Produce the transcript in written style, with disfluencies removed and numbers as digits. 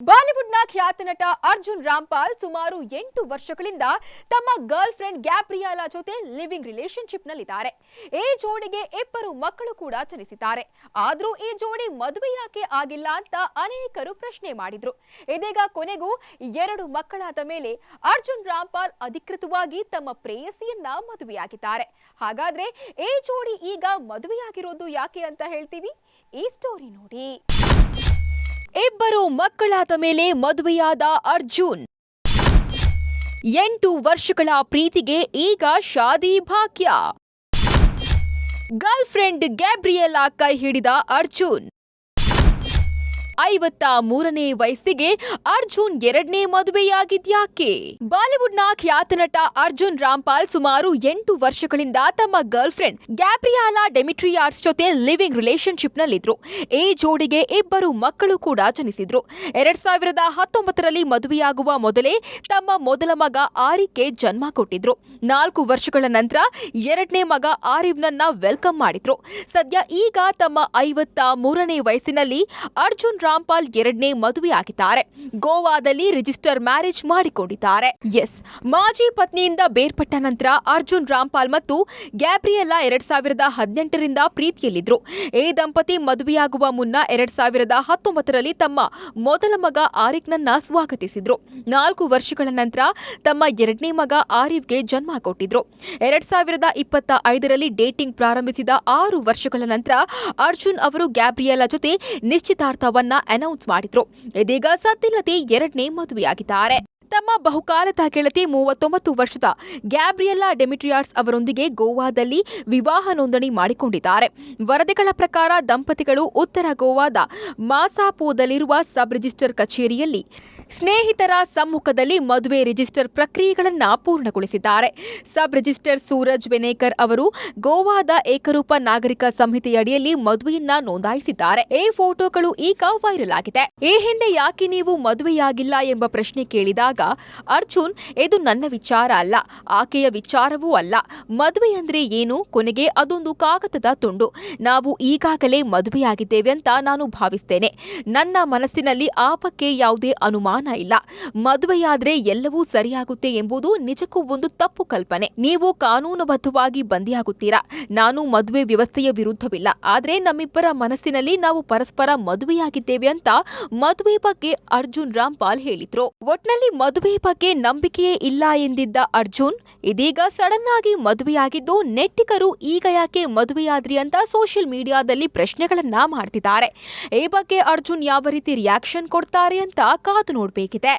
ಬಾಲಿವುಡ್ನ ಖ್ಯಾತ ನಟ ಅರ್ಜುನ್ ರಾಂಪಾಲ್ ಸುಮಾರು 8 ವರ್ಷಗಳಿಂದ ತಮ್ಮ ಗರ್ಲ್ ಫ್ರೆಂಡ್ ಗ್ಯಾಬ್ರಿಯಾಲಾ ಜೊತೆ ಲಿವಿಂಗ್ ರಿಲೇಶನ್ಶಿಪ್ನಲ್ಲಿದ್ದಾರೆ. ಈ ಜೋಡಿಗೆ 2 ಮಕ್ಕಳು ಕೂಡ ಜನಿಸಿದ್ದಾರೆ. ಆದರೂ ಈ ಜೋಡಿ ಮದುವೆ ಯಾಕೆ ಆಗಿಲ್ಲ ಅಂತ ಅನೇಕರು ಪ್ರಶ್ನೆ ಮಾಡಿದ್ರು. ಇದೀಗ ಕೊನೆಗೂ 2 ಮಕ್ಕಳಾದ ಮೇಲೆ ಅರ್ಜುನ್ ರಾಂಪಾಲ್ ಅಧಿಕೃತವಾಗಿ ತಮ್ಮ ಪ್ರೇಯಸಿಯನ್ನ ಮದುವೆಯಾಗಿದ್ದಾರೆ. ಹಾಗಾದ್ರೆ ಈ ಜೋಡಿ ಈಗ ಮದುವೆಯಾಗಿರೋದು ಯಾಕೆ ಅಂತ ಹೇಳ್ತೀವಿ, ಈ ಸ್ಟೋರಿ ನೋಡಿ. 2 ಮಕ್ಕಳಾದ ಮೇಲೆ ಮದುವೆಯಾದ ಅರ್ಜುನ್. 8 ವರ್ಷಗಳ ಪ್ರೀತಿಗೆ ಈಗ ಶಾದಿ ಭಾಗ್ಯ. ಗರ್ಲ್ ಫ್ರೆಂಡ್ ಗ್ಯಾಬ್ರಿಯೆಲಾ ಕೈ ಹಿಡಿದ ಅರ್ಜುನ್. 53ನೇ ವಯಸ್ಸಿಗೆ ಅರ್ಜುನ್ 2ನೇ ಮದುವೆಯಾಗಿದ್ಯಾಕೆ? ಬಾಲಿವುಡ್ನ ಖ್ಯಾತ ನಟ ಅರ್ಜುನ್ ರಾಂಪಾಲ್ ಸುಮಾರು 8 ವರ್ಷಗಳಿಂದ ತಮ್ಮ ಗರ್ಲ್ ಫ್ರೆಂಡ್ ಗ್ಯಾಬ್ರಿಯಾಲಾ ಡೆಮಿಟ್ರಿಯಾರ್ಸ್ ಜೊತೆ ಲಿವಿಂಗ್ ರಿಲೇಶನ್ಶಿಪ್ನಲ್ಲಿದ್ರು. ಈ ಜೋಡಿಗೆ 2 ಮಕ್ಕಳು ಕೂಡ ಜನಿಸಿದ್ರು. 2019ರಲ್ಲಿ ಮದುವೆಯಾಗುವ ಮೊದಲೇ ತಮ್ಮ ಮೊದಲ ಮಗ ಆರಿಫ್ಗೆ ಜನ್ಮ ಕೊಟ್ಟಿದ್ರು. 4 ವರ್ಷಗಳ ನಂತರ 2ನೇ ಮಗ ಆರಿಫ್ನನ್ನ ವೆಲ್ಕಮ್ ಮಾಡಿದ್ರು. ಸದ್ಯ ಈಗ ತಮ್ಮ 53ನೇ ವಯಸ್ಸಿನಲ್ಲಿ ಅರ್ಜುನ್ ರಾಂಪಾಲ್ 2ನೇ ಮದುವೆಯಾಗಿದ್ದಾರೆ. ಗೋವಾದಲ್ಲಿ ರಿಜಿಸ್ಟರ್ ಮ್ಯಾರೇಜ್ ಮಾಡಿಕೊಂಡಿದ್ದಾರೆ. ಮಾಜಿ ಪತ್ನಿಯಿಂದ ಬೇರ್ಪಟ್ಟ ನಂತರ ಅರ್ಜುನ್ ರಾಂಪಾಲ್ ಮತ್ತು ಗ್ಯಾಬ್ರಿಯೆಲಾ 2018ರಿಂದ ಪ್ರೀತಿಯಲ್ಲಿದ್ರು. ಈ ದಂಪತಿ ಮದುವೆಯಾಗುವ ಮುನ್ನ 2019ರಲ್ಲಿ ತಮ್ಮ ಮೊದಲ ಮಗ ಆರಿಫ್ನನ್ನ ಸ್ವಾಗತಿಸಿದ್ರು. 4 ವರ್ಷಗಳ ನಂತರ ತಮ್ಮ 2ನೇ ಮಗ ಆರಿಫ್ಗೆ ಜನ್ಮ ಕೊಟ್ಟಿದ್ರು. 2025ರಲ್ಲಿ ಡೇಟಿಂಗ್ ಪ್ರಾರಂಭಿಸಿದ 6 ವರ್ಷಗಳ ನಂತರ ಅರ್ಜುನ್ ಅವರು ಗ್ಯಾಬ್ರಿಯೆಲಾ ಜೊತೆ ನಿಶ್ಚಿತಾರ್ಥವನ್ನ ಅನೌನ್ಸ್ ಮಾಡಿದ್ರು. ಇದೀಗ ಸದ್ದಿಲ್ಲದೆ 2ನೇ ಮದುವೆಯಾಗಿದ್ದಾರೆ. ತಮ್ಮ ಬಹುಕಾಲದ ಗೆಳತಿ 39 ವರ್ಷದ ಗ್ಯಾಬ್ರಿಯೆಲಾ ಡೆಮಿಟ್ರಿಯಾರ್ಸ್ ಅವರೊಂದಿಗೆ ಗೋವಾದಲ್ಲಿ ವಿವಾಹ ನೋಂದಣಿ ಮಾಡಿಕೊಂಡಿದ್ದಾರೆ. ವರದಿಗಳ ಪ್ರಕಾರ ದಂಪತಿಗಳು ಉತ್ತರ ಗೋವಾದ ಮಾಸಾಪೋದಲ್ಲಿರುವ ಸಬ್ ರಿಜಿಸ್ಟರ್ ಕಚೇರಿಯಲ್ಲಿ ಸ್ನೇಹಿತರ ಸಮ್ಮುಖದಲ್ಲಿ ಮದುವೆ ರಿಜಿಸ್ಟರ್ ಪ್ರಕ್ರಿಯೆಗಳನ್ನು ಪೂರ್ಣಗೊಳಿಸಿದ್ದಾರೆ. ಸಬ್ ರಿಜಿಸ್ಟರ್ ಸೂರಜ್ ಬೆನೇಕರ್ ಅವರು ಗೋವಾದ ಏಕರೂಪ ನಾಗರಿಕ ಸಂಹಿತೆಯಡಿಯಲ್ಲಿ ಮದುವೆಯನ್ನ ನೋಂದಾಯಿಸಿದ್ದಾರೆ. ಈ ಫೋಟೋಗಳು ಈಗ ವೈರಲ್ ಆಗಿದೆ. ಈ ಹಿಂದೆ ಯಾಕೆ ನೀವು ಮದುವೆಯಾಗಿಲ್ಲ ಎಂಬ ಪ್ರಶ್ನೆ ಕೇಳಿದಾಗ ಅರ್ಜುನ್, ಇದು ನನ್ನ ವಿಚಾರ ಅಲ್ಲ, ಆಕೆಯ ವಿಚಾರವೂ ಅಲ್ಲ. ಮದುವೆ ಅಂದ್ರೆ ಏನು? ಕೊನೆಗೆ ಅದೊಂದು ಕಾಗದದ ತುಂಡು. ನಾವು ಈಗಾಗಲೇ ಮದುವೆಯಾಗಿದ್ದೇವೆ ಅಂತ ನಾನು ಭಾವಿಸ್ತೇನೆ. ನನ್ನ ಮನಸ್ಸಿನಲ್ಲಿ ಆ ಬಗ್ಗೆ ಯಾವುದೇ ಅನುಮಾನ ಇಲ್ಲ. ಮದುವೆಯಾದ್ರೆ ಎಲ್ಲವೂ ಸರಿಯಾಗುತ್ತೆ ಎಂಬುದು ನಿಜಕ್ಕೂ ಒಂದು ತಪ್ಪು ಕಲ್ಪನೆ. ನೀವು ಕಾನೂನುಬದ್ಧವಾಗಿ ಬಂದಿಯಾಗುತ್ತೀರಾ. ನಾನು ಮದುವೆ ವ್ಯವಸ್ಥೆಯ ವಿರುದ್ಧವಿಲ್ಲ, ಆದ್ರೆ ನಮ್ಮಿಬ್ಬರ ಮನಸ್ಸಿನಲ್ಲಿ ನಾವು ಪರಸ್ಪರ ಮದುವೆಯಾಗಿದ್ದೇವೆ ಅಂತ ಮದುವೆ ಬಗ್ಗೆ ಅರ್ಜುನ್ ರಾಂಪಾಲ್ ಹೇಳಿದ್ರು. ಒಟ್ನಲ್ಲಿ ಮದುವೆ ಬಗ್ಗೆ ನಂಬಿಕೆಯೇ ಇಲ್ಲ ಎಂದಿದ್ದ ಅರ್ಜುನ್ ಇದೀಗ ಸಡನ್ ಆಗಿ ಮದುವೆಯಾಗಿದ್ದು ನೆಟ್ಟಿಗರು ಈಗ ಯಾಕೆ ಮದುವೆಯಾದ್ರಿ ಅಂತ ಸೋಷಿಯಲ್ ಮೀಡಿಯಾದಲ್ಲಿ ಪ್ರಶ್ನೆಗಳನ್ನ ಮಾಡ್ತಿದ್ದಾರೆ. ಈ ಬಗ್ಗೆ ಅರ್ಜುನ್ ಯಾವ ರೀತಿ ರಿಯಾಕ್ಷನ್ ಕೊಡ್ತಾರೆ ಅಂತ ಕಾದು ನೋಡಬೇಕಿದೆ.